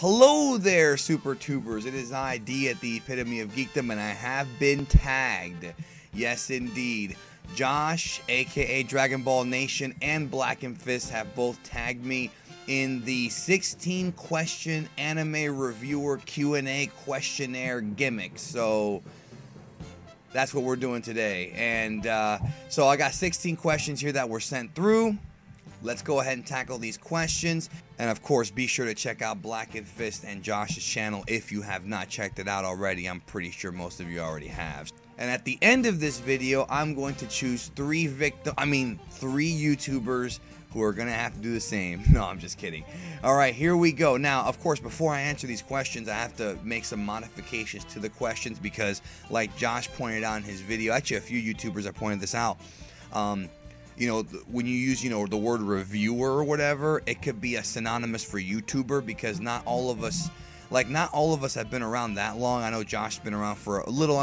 Hello there, Super Tubers. It is I, D, at the epitome of geekdom, and I have been tagged. Yes, indeed. Josh, aka Dragon Ball Nation, and Blackenfist have both tagged me in the 16 question anime reviewer Q&A questionnaire gimmick. So that's what we're doing today. And so I got 16 questions here that were sent through. Let's go ahead and tackle these questions. And of course, be sure to check out Blackenfist and Josh's channel if you have not checked it out already. I'm pretty sure most of you already have. And at the end of this video, I'm going to choose three YouTubers who are gonna have to do the same. No, I'm just kidding. All right, here we go. Now, of course, before I answer these questions, I have to make some modifications to the questions because, like Josh pointed out in his video, actually a few YouTubers have pointed this out. You know, when you use, the word reviewer or whatever, it could be a synonymous for YouTuber because not all of us have been around that long. I know Josh's been around for a little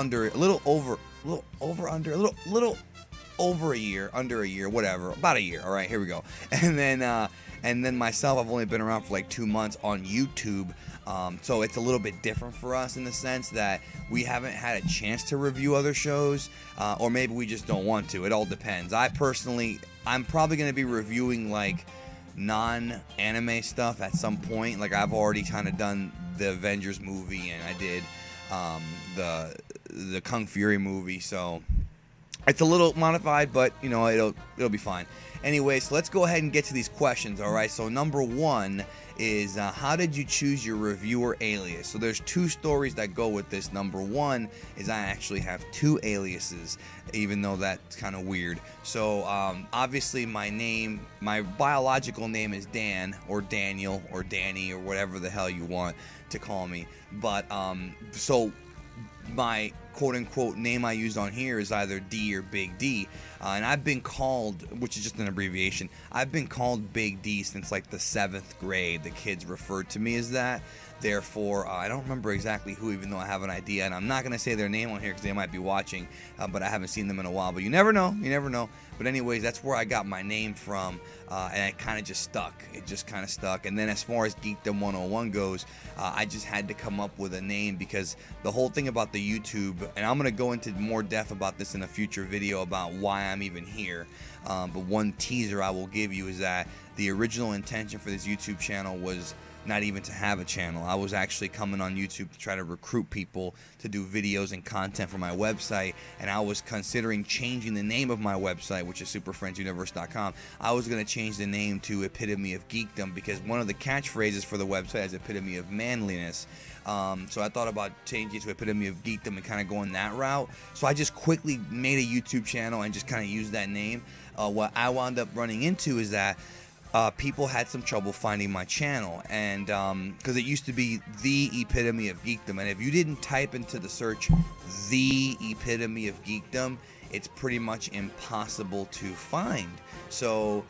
over a year, under a year, whatever, about a year. All right, here we go. And then myself, I've only been around for like 2 months on YouTube. So it's a little bit different for us in the sense that we haven't had a chance to review other shows, or maybe we just don't want to. It all depends. I'm probably going to be reviewing like non-anime stuff at some point. Like I've already kind of done the Avengers movie, and I did the Kung Fury movie, so it's a little modified, but it'll be fine. Anyway, so let's go ahead and get to these questions. All right, so number one is how did you choose your reviewer alias? So there's two stories that go with this. Number one is I actually have two aliases, even though that's kind of weird. So obviously my biological name is Dan or Daniel or Danny or whatever the hell you want to call me. But so my quote-unquote name I use on here is either D or Big D, and I've been called, which is just an abbreviation, I've been called Big D since like the 7th grade. The kids referred to me as that. Therefore, I don't remember exactly who, even though I have an idea, and I'm not going to say their name on here because they might be watching, but I haven't seen them in a while. But you never know. You never know. But anyways, that's where I got my name from, and it kind of just stuck. It just kind of stuck. And then as far as Geekdom101 goes, I just had to come up with a name because the whole thing about the YouTube, and I'm going to go into more depth about this in a future video about why I'm even here. But one teaser I will give you is that the original intention for this YouTube channel was not even to have a channel. I was actually coming on YouTube to try to recruit people to do videos and content for my website, and I was considering changing the name of my website, which is superfriendsuniverse.com. I was going to change the name to Epitome of Geekdom because one of the catchphrases for the website is Epitome of Manliness. So I thought about changing it to Epitome of Geekdom and kind of going that route. So I just quickly made a YouTube channel and just kind of used that name. What I wound up running into is that people had some trouble finding my channel, and because it used to be The Epitome of Geekdom, and if you didn't type into the search The Epitome of Geekdom, it's pretty much impossible to find. So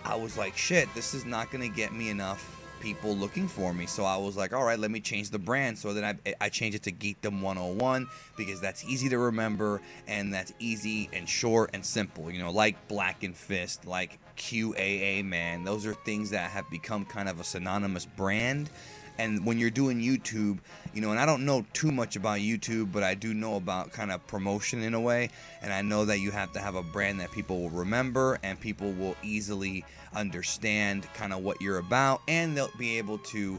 I was like, shit, this is not going to get me enough people looking for me. So I was like, all right, let me change the brand. So then I changed it to Geekdom101 because that's easy to remember and that's easy and short and simple, like Blackenfist, like QAA man. Those are things that have become kind of a synonymous brand. And when you're doing YouTube, and I don't know too much about YouTube, but I do know about kind of promotion in a way. And I know that you have to have a brand that people will remember and people will easily understand kind of what you're about, and they'll be able to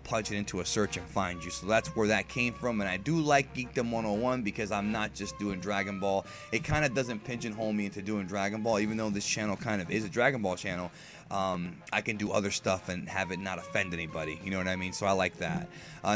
punch it into a search and find you. So that's where that came from. And I do like Geekdom101 because I'm not just doing Dragon Ball. It kind of doesn't pigeonhole me into doing Dragon Ball, even though this channel kind of is a Dragon Ball channel. I can do other stuff and have it not offend anybody, you know what I mean? So I like that.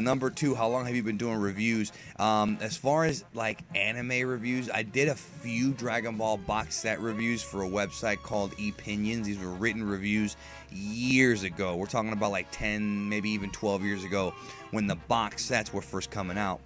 Number two, how long have you been doing reviews? As far as like anime reviews, I did a few Dragon Ball box set reviews for a website called Opinions. These were written reviews years ago. We're talking about like 10, maybe even 12 years ago when the box sets were first coming out.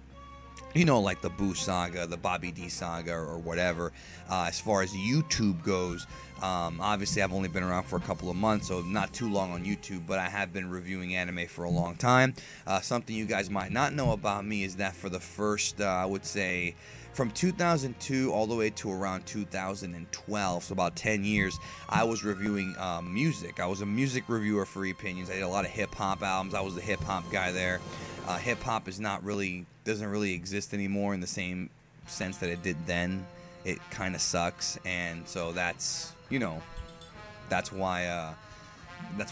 Like the Boo Saga, the Bobby D Saga, or whatever. As far as YouTube goes, Obviously, I've only been around for a couple of months, so not too long on YouTube, but I have been reviewing anime for a long time. Something you guys might not know about me is that for the first, I would say, from 2002 all the way to around 2012, so about 10 years, I was reviewing music. I was a music reviewer for Opinions. I did a lot of hip-hop albums. I was the hip-hop guy there. Hip-hop doesn't really exist anymore in the same sense that it did then. It kind of sucks, and so that's why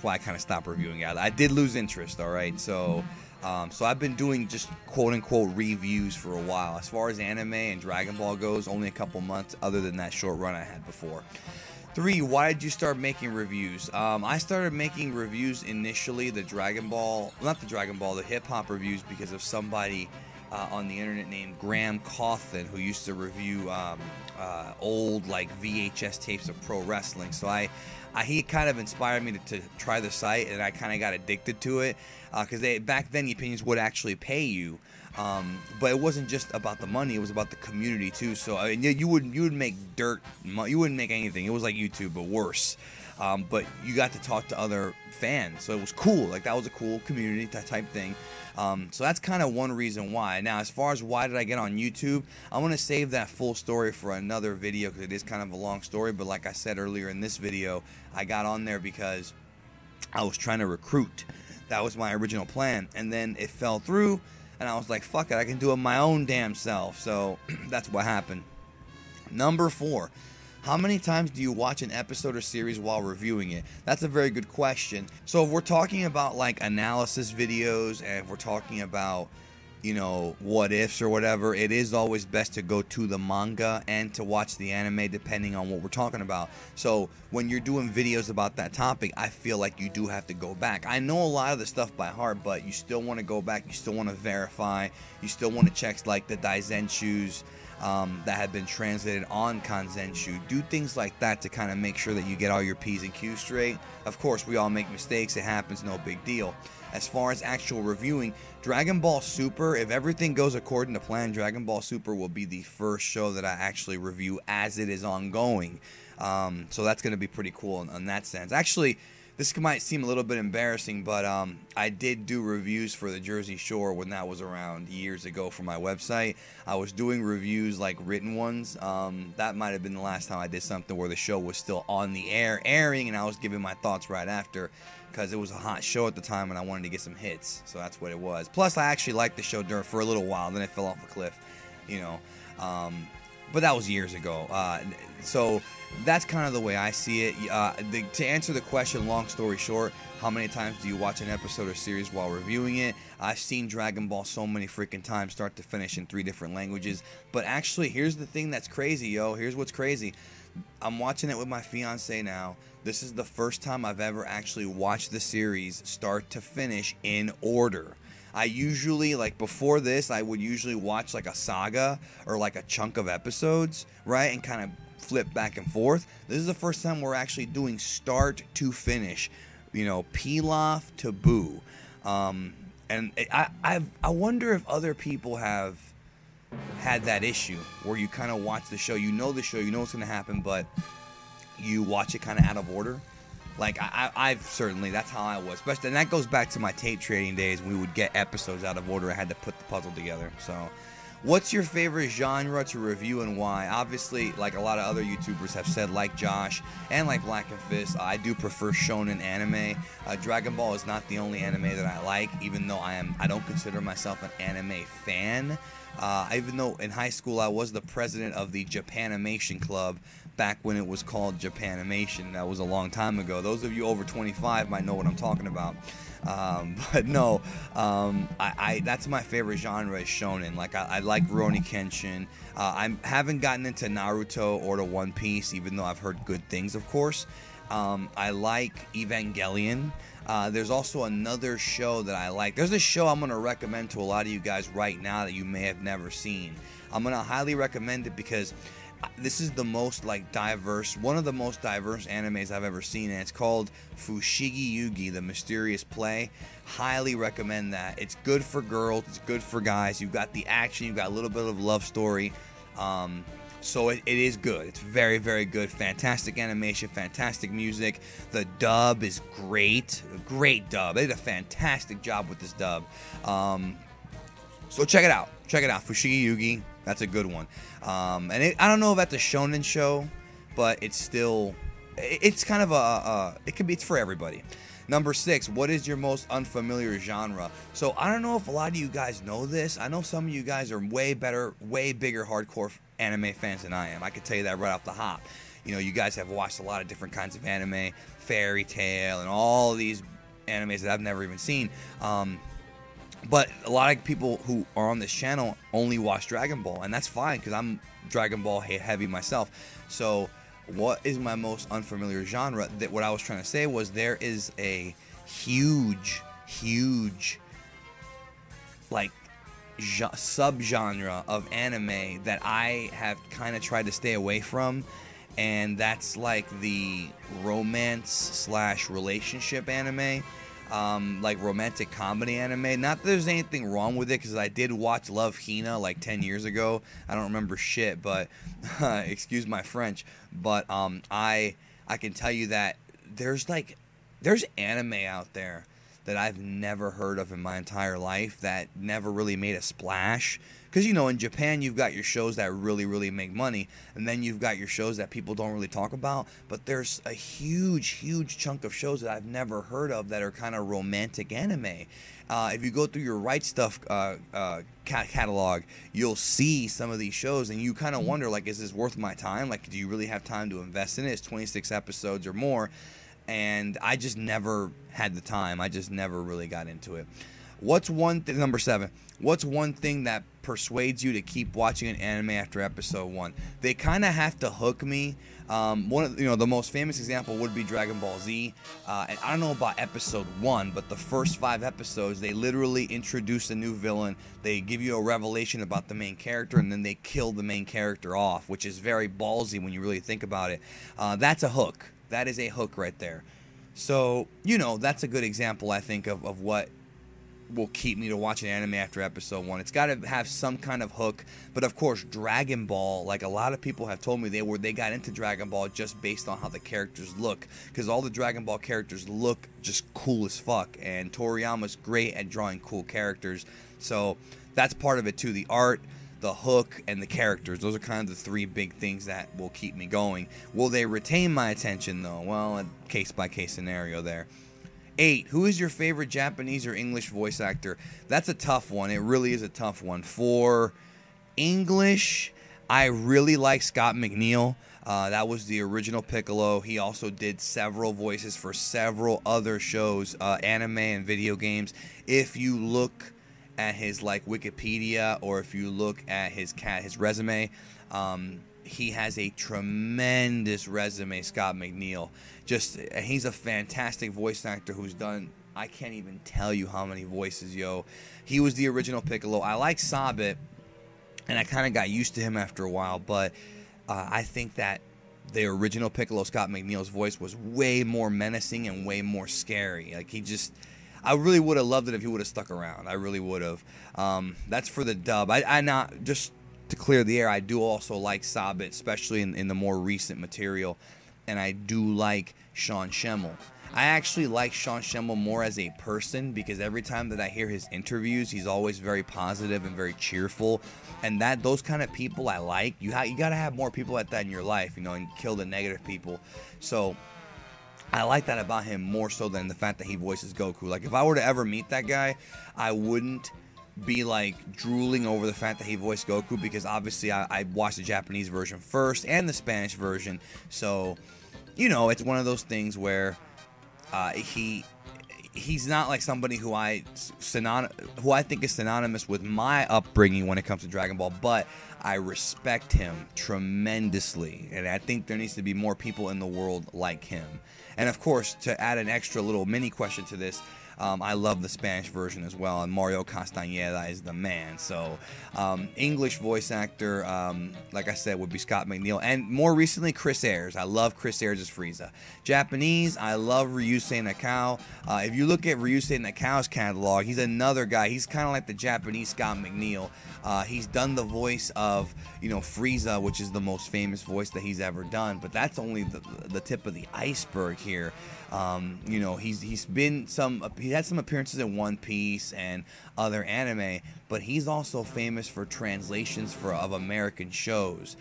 I kind of stopped reviewing it. I did lose interest, all right. So I've been doing just quote-unquote reviews for a while. As far as anime and Dragon Ball goes, only a couple months other than that short run I had before. 3, why did you start making reviews? I started making reviews initially, the hip-hop reviews, because of somebody on the internet named Graham Cawthon, who used to review old like VHS tapes of pro wrestling. So he kind of inspired me to try the site, and I kind of got addicted to it because back then the Opinions would actually pay you, but it wasn't just about the money; it was about the community too. So I mean, you would make you wouldn't make anything. It was like YouTube but worse. But you got to talk to other fans, so it was cool. Like, that was a cool community type thing. So that's kind of one reason why. Now, as far as why did I get on YouTube, I want to save that full story for another video because it is kind of a long story. But like I said earlier in this video, I got on there because I was trying to recruit. That was my original plan, and then it fell through, and I was like, fuck it, I can do it my own damn self. So that's what happened. Number 4. How many times do you watch an episode or series while reviewing it? That's a very good question. So if we're talking about like analysis videos, and if we're talking about, what ifs or whatever, it is always best to go to the manga and to watch the anime depending on what we're talking about. So when you're doing videos about that topic, I feel like you do have to go back. I know a lot of the stuff by heart, but you still want to go back. You still want to verify. You still want to check like the Daizenshu's that have been translated on Kanzenshu. Do things like that to kind of make sure that you get all your P's and Q's straight. Of course, we all make mistakes. It happens, no big deal. As far as actual reviewing, Dragon Ball Super, if everything goes according to plan, Dragon Ball Super will be the first show that I actually review as it is ongoing. So that's going to be pretty cool in that sense. Actually, this might seem a little bit embarrassing, but I did do reviews for the Jersey Shore when that was around years ago for my website. I was doing reviews, like written ones. That might have been the last time I did something where the show was still on the air, airing, and I was giving my thoughts right after, because it was a hot show at the time and I wanted to get some hits. So that's what it was. Plus, I actually liked the show for a little while, then it fell off a cliff, but that was years ago. So that's kind of the way I see it. To answer the question, long story short, how many times do you watch an episode or series while reviewing it? I've seen Dragon Ball so many freaking times, start to finish, in 3 different languages. But actually, here's the thing that's crazy, yo. Here's what's crazy. I'm watching it with my fiance now. This is the first time I've ever actually watched the series start to finish in order. I usually, like before this, I would usually watch like a saga or like a chunk of episodes, right? And kind of flip back and forth. This is the first time we're actually doing start to finish, Pilaf to Boo. And I wonder if other people have had that issue where you kind of watch the show, the show, what's going to happen, but you watch it kind of out of order. Like, I've certainly, that's how I was. Especially, and that goes back to my tape trading days when we would get episodes out of order. I had to put the puzzle together. So, what's your favorite genre to review and why? Obviously, like a lot of other YouTubers have said, like Josh and like Blackenfist, I do prefer shonen anime. Dragon Ball is not the only anime that I like, even though I don't consider myself an anime fan. Even though in high school I was the president of the Japanimation Club back when it was called Japanimation. That was a long time ago. Those of you over 25 might know what I'm talking about. But no, that's my favorite genre is shonen. Like I like Rurouni Kenshin. I haven't gotten into Naruto or to One Piece, even though I've heard good things, of course. I like Evangelion. There's also another show that I like. There's a show I'm going to recommend to a lot of you guys right now that you may have never seen. I'm going to highly recommend it because this is the most diverse, one of the most diverse animes I've ever seen, and it's called Fushigi Yugi, The Mysterious Play. Highly recommend that. It's good for girls, it's good for guys. You've got the action, you've got a little bit of love story. So it is good. It's very, very good. Fantastic animation, fantastic music. The dub is great. A great dub. They did a fantastic job with this dub. So check it out. Check it out. Fushigi Yugi. That's a good one. And I don't know if that's a shonen show, but it's still... It's kind of it's for everybody. Number 6, what is your most unfamiliar genre? So I don't know if a lot of you guys know this. I know some of you guys are way bigger hardcore anime fans than I am. I can tell you that right off the hop. You know, you guys have watched a lot of different kinds of anime, Fairy Tail, and all these animes that I've never even seen. But a lot of people who are on this channel only watch Dragon Ball, and that's fine because I'm Dragon Ball heavy myself. So what is my most unfamiliar genre? That what I was trying to say was there is a huge like subgenre of anime that I have kind of tried to stay away from, and that's like the romance / relationship anime. Like romantic comedy anime. Not that there's anything wrong with it, because I did watch Love Hina like 10 years ago. I don't remember shit, but excuse my French. But I can tell you that there's anime out there that I've never heard of in my entire life that never really made a splash. Because, you know, in Japan, you've got your shows that really make money, and then you've got your shows that people don't really talk about. But there's a huge chunk of shows that I've never heard of that are kind of romantic anime. If you go through your Right Stuff catalog, you'll see some of these shows, and you kind of wonder, like, is this worth my time? Like, do you really have time to invest in it? It's 26 episodes or more, and I just never had the time. I just never really got into it. Number 7, what's one thing that persuades you to keep watching an anime after episode 1? They kind of have to hook me. One of the most famous example would be Dragon Ball Z. And I don't know about episode 1, but the first 5 episodes, they literally introduce a new villain. They give you a revelation about the main character, and then they kill the main character off, which is very ballsy when you really think about it. That's a hook. That is a hook right there. So, that's a good example, I think, of what will keep me to watch an anime after episode 1. It's got to have some kind of hook. But of course, Dragon Ball, like a lot of people have told me, they got into Dragon Ball just based on how the characters look, because all the Dragon Ball characters look just cool as fuck, and Toriyama's great at drawing cool characters. So that's part of it too, the art, the hook, and the characters. Those are kind of the 3 big things that will keep me going. Will they retain my attention though? Well, a case by case scenario there. 8, who is your favorite Japanese or English voice actor? That's a tough one. It really is a tough one. For English, I really like Scott McNeil. That was the original Piccolo. He also did several voices for several other shows, anime and video games. If you look at his Wikipedia, or if you look at his resume, he has a tremendous resume, Scott McNeil. He's a fantastic voice actor who's done, I can't even tell you how many voices, yo. He was the original Piccolo. I like Sabit, and I kind of got used to him after a while, but I think that the original Piccolo, Scott McNeil's voice, was way more menacing and way more scary. I really would have loved it if he would have stuck around. I really would have. That's for the dub. Just to clear the air, I do also like Sabit, especially in the more recent material, and I do like Sean Schemmel. I actually like Sean Schemmel more as a person, because every time that I hear his interviews, he's always very positive and very cheerful, and those kind of people I like. You got to have more people like that in your life, and kill the negative people. So I like that about him more so than the fact that he voices Goku. Like, if I were to ever meet that guy, I wouldn't be drooling over the fact that he voiced Goku, because obviously I watched the Japanese version first and the Spanish version. So, it's one of those things where he's not like somebody who I think is synonymous with my upbringing when it comes to Dragon Ball, but I respect him tremendously, and I think there needs to be more people in the world like him. And of course, to add an extra little mini question to this, I love the Spanish version as well, and Mario Castañeda is the man. So English voice actor, like I said, would be Scott McNeil, and more recently Chris Ayres. I love Chris Ayres as Frieza. Japanese, I love Ryusei Nakao. If you look at Ryusei Nakao's catalog, he's another guy. He's kind of like the Japanese Scott McNeil. He's done the voice of, Frieza, which is the most famous voice that he's ever done, but that's only the tip of the iceberg here. He had some appearances in One Piece and other anime, but he's also famous for translations of American shows.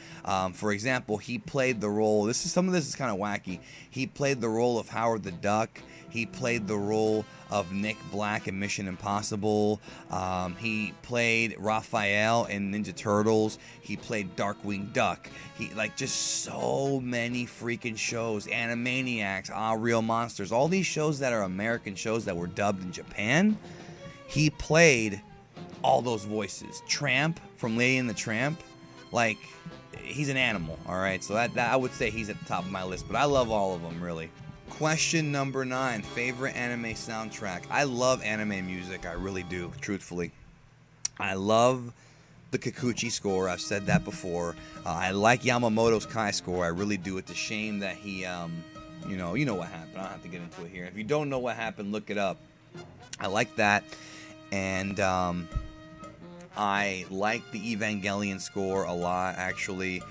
For example, he played the role. Some of this is kind of wacky. He played the role of Howard the Duck. He played the role of Nick Black in Mission Impossible. He played Raphael in Ninja Turtles. He played Darkwing Duck. Just so many freaking shows. Animaniacs, Real Monsters. All these shows that are American shows that were dubbed in Japan. He played all those voices. Tramp from Lady and the Tramp. He's an animal, all right? So that I would say he's at the top of my list, but I love all of them, really. Question number 9, favorite anime soundtrack. I love anime music, I really do, truthfully. I love the Kikuchi score, I've said that before. I like Yamamoto's Kai score, I really do. It's a shame that he, you know what happened. I don't have to get into it here. If you don't know what happened, look it up. I like that, and I like the Evangelion score a lot, actually.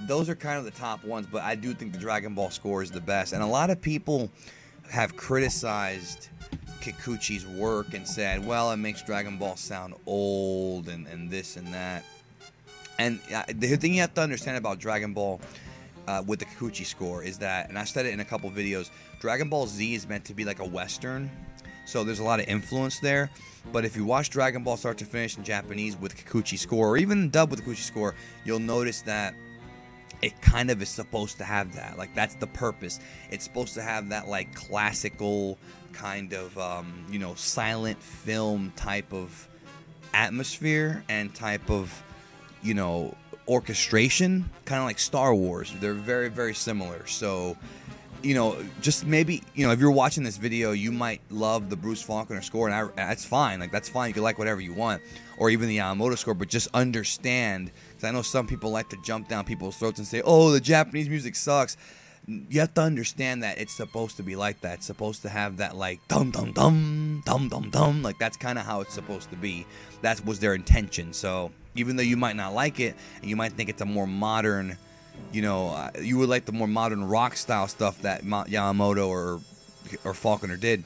Those are kind of the top ones, but I do think the Dragon Ball score is the best. And a lot of people have criticized Kikuchi's work and said, well, it makes Dragon Ball sound old and this and that. And the thing you have to understand about Dragon Ball with the Kikuchi score is that, and I said it in a couple videos, Dragon Ball Z is meant to be like a Western. So there's a lot of influence there. But if you watch Dragon Ball start to finish in Japanese with Kikuchi score, or even dub with Kikuchi score, you'll notice that it kind of is supposed to have that. That's the purpose. It's supposed to have that, classical kind of, silent film type of atmosphere and type of, orchestration, kind of like Star Wars. They're very, very similar. So, just maybe, if you're watching this video, you might love the Bruce Faulconer score, and that's fine. That's fine. You can like whatever you want, or even the Yamamoto score, but just understand, because I know some people like to jump down people's throats and say, oh, the Japanese music sucks. You have to understand that it's supposed to be like that. It's supposed to have that, dum dum dum, dum dum dum. That's kind of how it's supposed to be. That was their intention. So even though you might not like it, and you might think it's a more modern, you would like the more modern rock style stuff that Yamamoto or Faulconer did.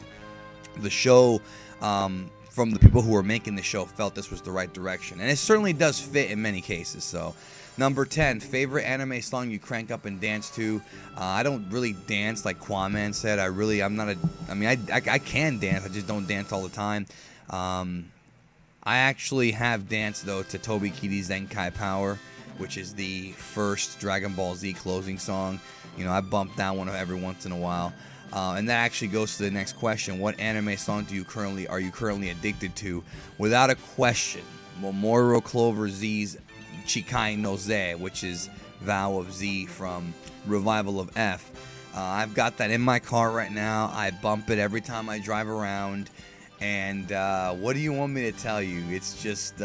The show, from the people who were making the show, felt this was the right direction, and it certainly does fit in many cases. So, number 10, favorite anime song you crank up and dance to. I don't really dance like Quaman said. I can dance. I just don't dance all the time. I actually have danced though to Tobi Kidi's Zenkai Power, which is the first Dragon Ball Z closing song. I bump that one every once in a while. And that actually goes to the next question. What anime song are you currently addicted to? Without a question, Mamoru Clover Z's Chikai no Ze, which is Vow of Z from Revival of F. I've got that in my car right now. I bump it every time I drive around. And what do you want me to tell you? It's just...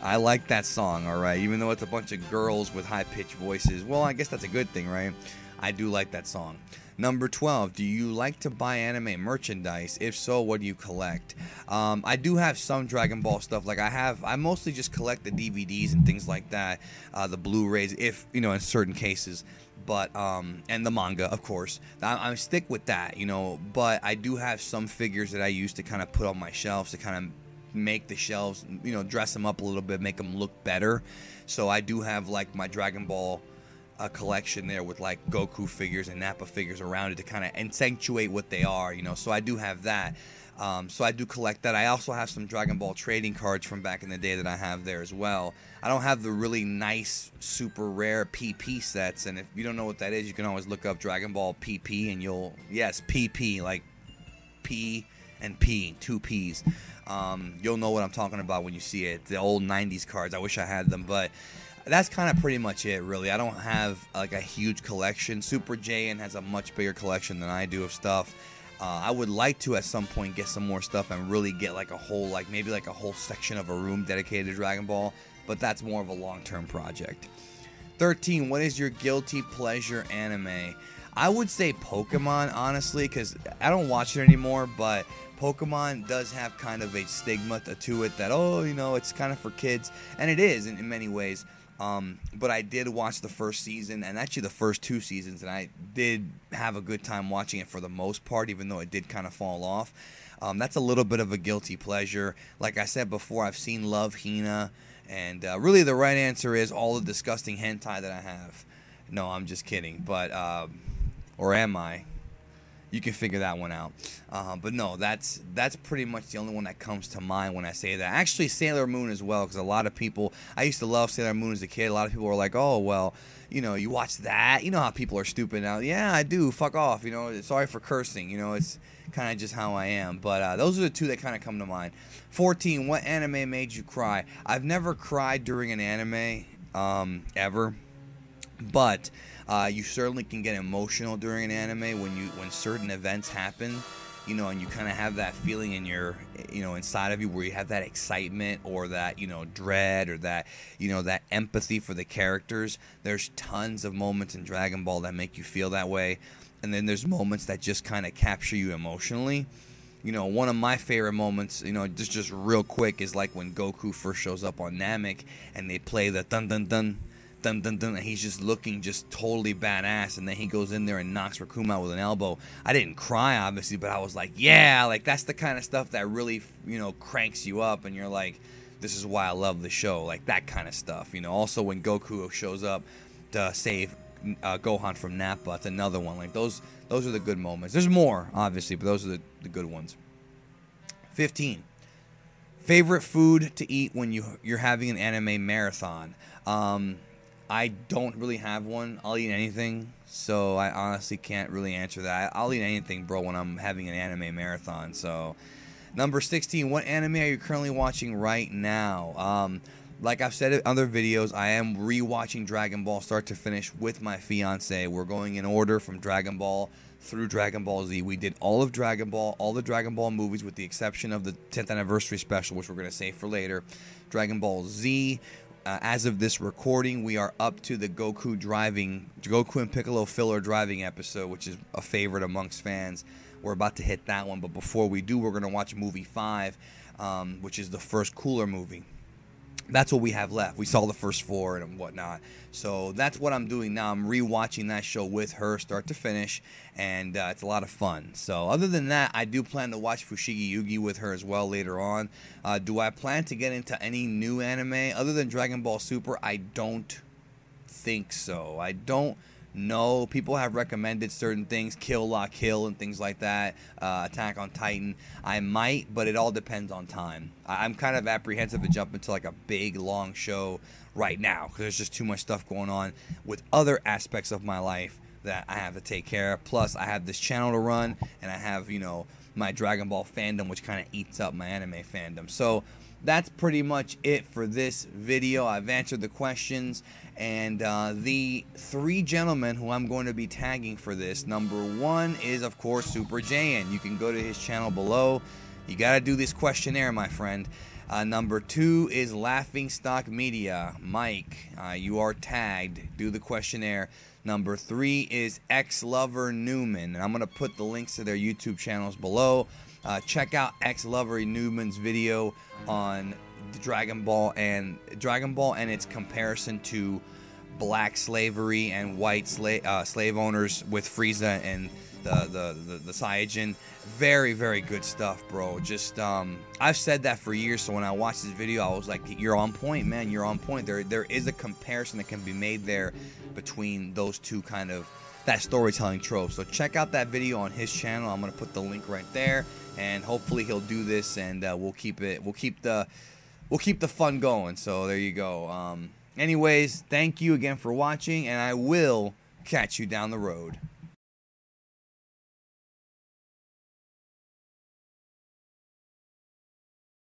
I like that song, alright? Even though it's a bunch of girls with high-pitched voices. Well, I guess that's a good thing, right? I do like that song. Number 12, do you like to buy anime merchandise? If so, what do you collect? I do have some Dragon Ball stuff. I mostly just collect the DVDs and things like that. The Blu-rays, if, in certain cases. But, and the manga, of course. I stick with that, But I do have some figures that I use to kind of put on my shelves to kind of make the shelves, dress them up a little bit, make them look better. So I do have my Dragon Ball collection there with Goku figures and Nappa figures around it to kind of accentuate what they are, so I do have that. So I do collect that. I also have some Dragon Ball trading cards from back in the day that I have there as well. I don't have the really nice, super rare PP sets, and if you don't know what that is, you can always look up Dragon Ball PP and yes, PP, like P and P, 2 Ps. You'll know what I'm talking about when you see it. The old 90s cards. I wish I had them, but that's kind of pretty much it, really. I don't have a huge collection. Super Jayain has a much bigger collection than I do of stuff. I would like to at some point get some more stuff and really get like a whole, like maybe like a whole section of a room dedicated to Dragon Ball, but that's more of a long-term project. 13, what is your guilty pleasure anime? I would say Pokemon, honestly, because I don't watch it anymore, but Pokemon does have kind of a stigma to it that, oh, you know, it's kind of for kids, and it is in many ways. But I did watch the first season, and actually the first 2 seasons, and I did have a good time watching it for the most part, even though it did kind of fall off. That's a little bit of a guilty pleasure. Like I said before, I've seen Love Hina, and really the right answer is all the disgusting hentai that I have. No, I'm just kidding, but, or am I? You can figure that one out. But no, that's pretty much the only one that comes to mind when I say that. Actually, Sailor Moon as well, because a lot of people, I used to love Sailor Moon as a kid. A lot of people were like, oh, well, you know, you watch that? You know how people are stupid now. Yeah, I do. Fuck off. You know, sorry for cursing. You know, it's kind of just how I am. But those are the 2 that kind of come to mind. 14, what anime made you cry? I've never cried during an anime, ever. But you certainly can get emotional during an anime when certain events happen, you know, and you kind of have that feeling in your, you know, inside of you where you have that excitement or that, you know, dread or that, you know, that empathy for the characters. There's tons of moments in Dragon Ball that make you feel that way, and then there's moments that just kind of capture you emotionally. You know, one of my favorite moments, you know, just real quick, is like when Goku first shows up on Namek and they play the dun dun dun. Dun, dun, dun, and he's just looking just totally badass, and then he goes in there and knocks Raccoon out with an elbow. I didn't cry, obviously, but I was like, yeah, like that's the kind of stuff that really, you know, cranks you up, and you're like, this is why I love the show, like that kind of stuff, you know. Also, when Goku shows up to save Gohan from Nappa, it's another one. Like those are the good moments. There's more, obviously, but those are the good ones. 15. Favorite food to eat when you're having an anime marathon? I don't really have one. I'll eat anything, so I honestly can't really answer that. I'll eat anything, bro, when I'm having an anime marathon. So, number 16, what anime are you currently watching right now? Like I've said in other videos, I am rewatching Dragon Ball start to finish with my fiance. We're going in order from Dragon Ball through Dragon Ball Z. We did all of Dragon Ball, all the Dragon Ball movies with the exception of the 10th anniversary special, which we're going to save for later. Dragon Ball Z. As of this recording, we are up to the Goku and Piccolo filler driving episode, which is a favorite amongst fans. We're about to hit that one, but before we do, we're going to watch movie 5, which is the first Cooler movie. That's what we have left. We saw the first 4 and whatnot. So that's what I'm doing now. I'm rewatching that show with her start to finish, and it's a lot of fun. So other than that, I do plan to watch Fushigi Yugi with her as well later on. Do I plan to get into any new anime other than Dragon Ball Super? I don't think so. I don't know. People have recommended certain things, Kill La Kill and things like that, Attack on Titan. I might, but it all depends on time. I'm kind of apprehensive to jump into like a big, long show right now because there's just too much stuff going on with other aspects of my life that I have to take care of. Plus, I have this channel to run, and I have, you know, my Dragon Ball fandom, which kind of eats up my anime fandom. So that's pretty much it for this video. I've answered the questions, and the 3 gentlemen who I'm going to be tagging for this, number 1 is, of course, Super Jayain. You can go to his channel below. You got to do this questionnaire, my friend. Number 2 is LaughingStockMedia. Mike, you are tagged. Do the questionnaire. Number 3 is XLover Newman, and I'm going to put the links to their YouTube channels below. Check out XLover Newman's video on the Dragon Ball and its comparison to black slavery and white slave owners with Frieza and the Saiyajin. Very, very good stuff, bro. Just I've said that for years, so when I watched this video, I was like, you're on point, man. You're on point. There is a comparison that can be made there between those two kind of that storytelling trope. So check out that video on his channel. I'm gonna put the link right there, and hopefully he'll do this, and we'll keep the fun going. So there you go. Anyways, thank you again for watching, and I will catch you down the road.